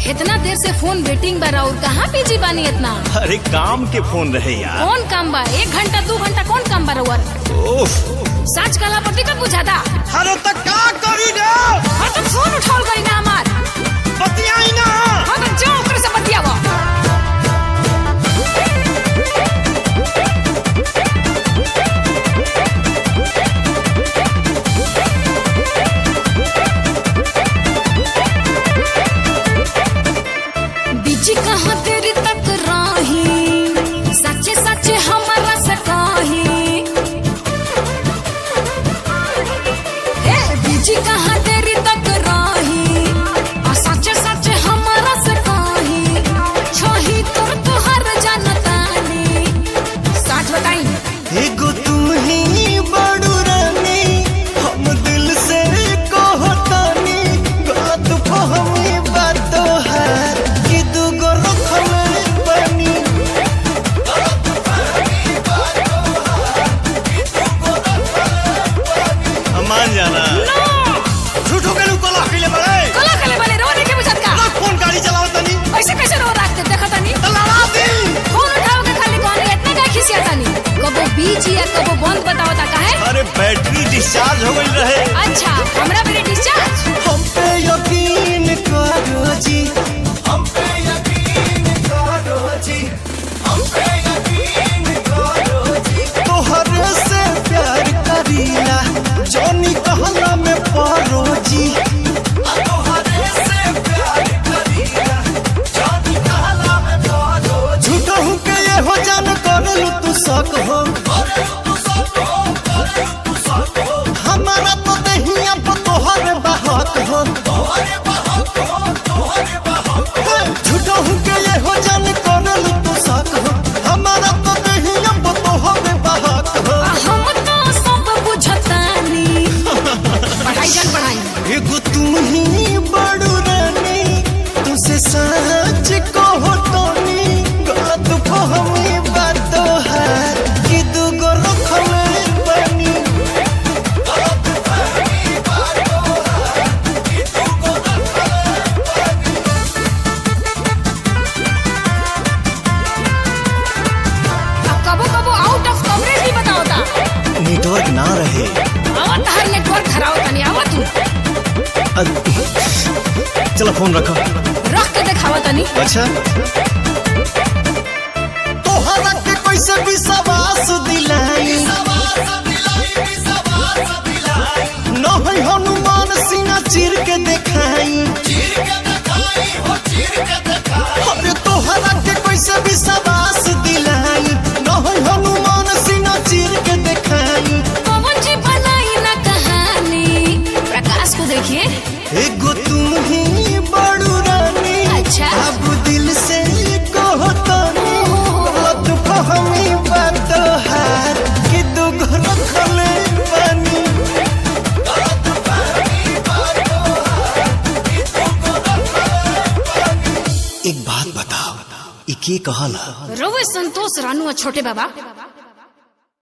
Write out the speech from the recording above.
इतना देर से फोन वेटिंग बा और कहाँ बिजी बानी इतना? अरे काम के फोन रहे यार। कौन काम बा? 1 घंटा 2 घंटा कौन काम बा रउआ? सच कला पर टिकट बुझाता। अरे तो का करी रे? हाँ तो फोन उठाओ करी ना हमार। बतियाई ना। हाँ तो जाओ ओकरे से बतियावा। बिजी कहाँ तेरी तक राही, सच्चे सच्चे हमारा से कही। बिजी कहाँ तेरी तक राही, सच्चे सच्चे हमारा से कही। छोही तोर तुहर जनतानी। सच बताई एगो तू ही बड़ू रानी, हम दिल से कहतानी। बात फहमी बात है कि दूगो रखले बनी। मान जाना झूठो के लू कला खिले बड़े। कला कले वाले रोने के बुझत का। फोन गाड़ी चलाओ तनी। ऐसे कैसे रो रखते देखा तनी? लड़ा दी। फोन उठाओ के खाली कौन इतना का खिसिया तनी? कबो बीच या कबो बंद बताओ ता काहे? अरे बैटरी डिस्चार्ज हो गई रहे। अच्छा हमरा मेरे डिस्चार्ज। हम पे यकीन करो जी, हम पे यकीन करो जी, हम पे यकीन करो जी। तोहरे से प्यार करीला, जोनी कहला में पारो जी। तोहरे से प्यार करीला, जोनी कहला में पारो जी। झूठा हूँ के ये हो जान करलू तू शक हो। हमारा तो दहिया पर तोहरे बहक हो। झूठा हूँ के ये हो जान करलू तू शक हो। हमारा तो दहिया पर तोहरे बहक हो। हम तो सब बुझतानी। पढ़ाई जान पढ़ाई। एगो तू ही बड़ू रानी, तुझसे सच कहो तोनी। बात फहमी बात है कि दूगो रखले बनी। कबो कबो आउट ऑफ कवरेज भी बताओ ता। नेटवर्क ना रहे। आवत हर नेटवर्क धराओ तनी आवत तू। चलो फोन रखो। रख के दिखावा तनी। अच्छा तोहरा के कैसे विश्वास दिलाई? न है हनुमान सीना चीर के देखाई। अरे तोहरा के कैसे विश्वास दिलाई? न है हनुमान सीना चीर के देखाई। पवन जी बनाई ना कहानी। प्रकाश को देखिए। एगो तू ही बड़ू रानी। अच्छा। अब दिल से कहतानी। बात फहमी बात है कि दूगो रखले बनी। एक बात बताओ, ई के कहला? रोवे संतोष रानू और छोटे बाबा।